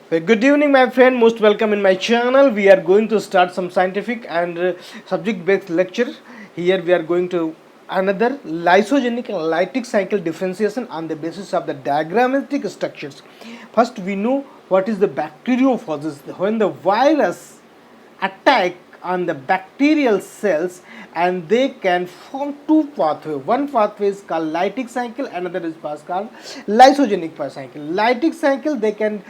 Good evening, my friend. Most welcome in my channel. We are going to start some scientific and subject-based lecture. Here we are going to another lysogenic and lytic cycle differentiation on the basis of the diagrammatic structures. First, we know what is the bacteriophages. When the virus attack on the bacterial cells and they can form two pathways. One pathway is called lytic cycle, another is called lysogenic cycle. Lytic cycle, they can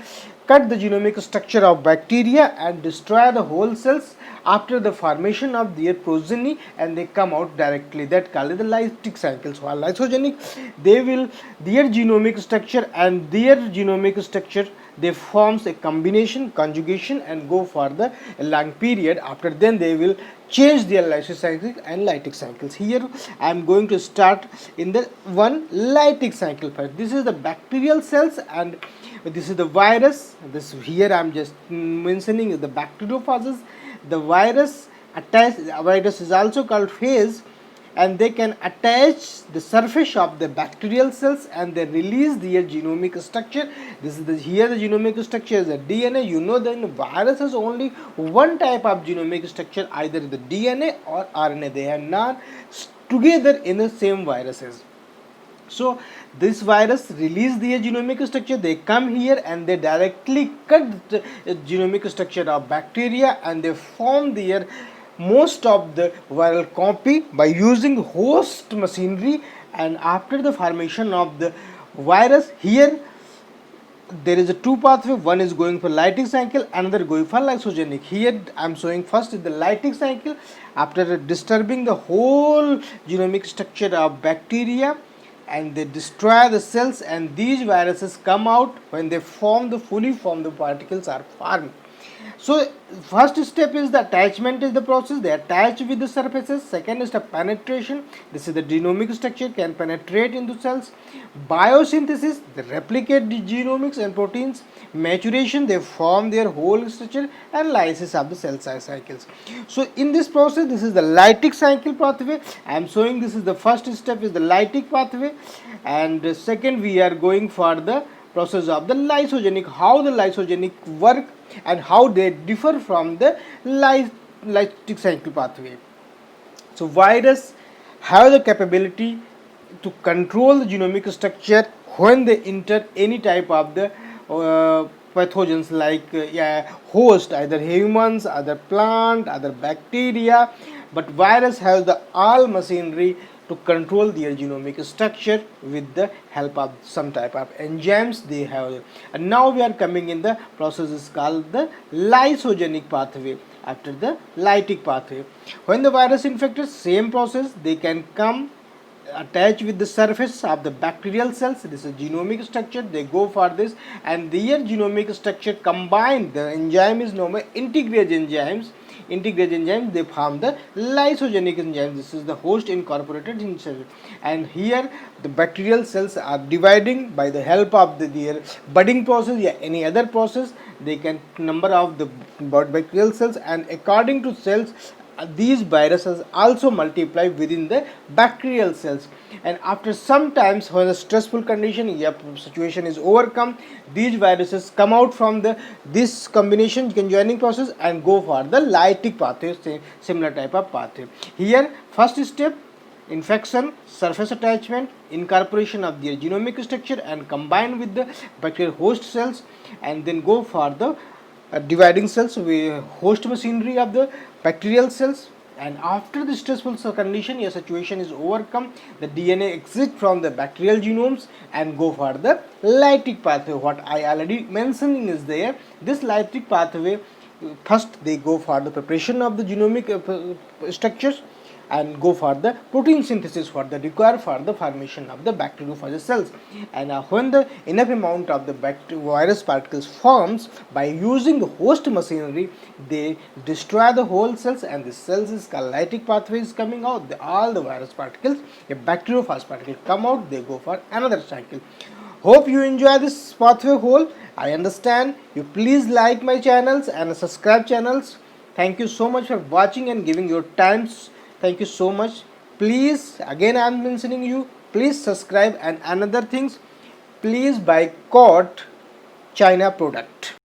cut the genomic structure of bacteria and destroy the whole cells after the formation of their progeny, and they come out directly. That called the lytic cycle. So lysogenic, they will their genomic structure and their genomic structure, they forms a combination conjugation and go for the long period. After then they will change their lysocyclic and lytic cycles. Here I am going to start in the one lytic cycle first. This is the bacterial cells and this is the virus. This here I am just mentioning is the bacteriophages. The virus is also called phage, and they can attach the surface of the bacterial cells and they release their genomic structure. This is here the genomic structure is the DNA. You know that the virus has only one type of genomic structure, either the DNA or RNA. They are not together in the same viruses. So this virus release their genomic structure, they come here and they directly cut the genomic structure of bacteria and they form their most of the viral copy by using host machinery. And after the formation of the virus, here there is a two pathway. One is going for lytic cycle, another going for lysogenic. Here I am showing first is the lytic cycle. After disturbing the whole genomic structure of bacteria and they destroy the cells, and these viruses come out when they form the fully formed the particles are formed. So first step is the attachment is the process. They attach with the surfaces. Second is the penetration. This is the genomic structure can penetrate into cells. Biosynthesis, they replicate the genomics and proteins. Maturation, they form their whole structure, and lysis of the cell cycles. So in this process, this is the lytic cycle pathway. I am showing this is the first step is the lytic pathway, and second we are going for the process of the lysogenic, how the lysogenic work and how they differ from the lytic cycle pathway. So virus have the capability to control the genomic structure when they enter any type of the pathogens like host, either humans, other plant, other bacteria, but virus has the all machinery to control their genomic structure with the help of some type of enzymes they have. And now we are coming in the process is called the lysogenic pathway after the lytic pathway. When the virus infected, same process, they can come attach with the surface of the bacterial cells. This is genomic structure, they go for this, and their genomic structure combined, the enzyme is known as integrase enzymes. Integrase enzymes, they form the lysogenic enzymes. This is the host incorporated in cell, and here the bacterial cells are dividing by the help of their budding process or any other process. They can number of the bacterial cells, and according to cells these viruses also multiply within the bacterial cells, and after some times when a stressful condition situation is overcome, these viruses come out from the this combination conjoining process and go for the lytic pathway, similar type of pathway. Here first step, infection, surface attachment, incorporation of their genomic structure and combine with the bacterial host cells, and then go for the dividing cells with host machinery of the bacterial cells. And after the stressful condition, a situation is overcome, the DNA exit from the bacterial genomes and go for the lytic pathway. What I already mentioning is there, this lytic pathway, first they go for the preparation of the genomic structures and go for the protein synthesis for the required for the formation of the bacteriophage cells. And when the enough amount of the virus particles forms, by using the host machinery, they destroy the whole cells, and the cells is called lytic pathway is coming out. All the virus particles, a bacteriophage particle come out, they go for another cycle. Hope you enjoy this pathway whole. I understand you please like my channels and subscribe channels. Thank you so much for watching and giving your times. Thank you so much. Please, again I am mentioning you, please subscribe, and another things, please boycott China product.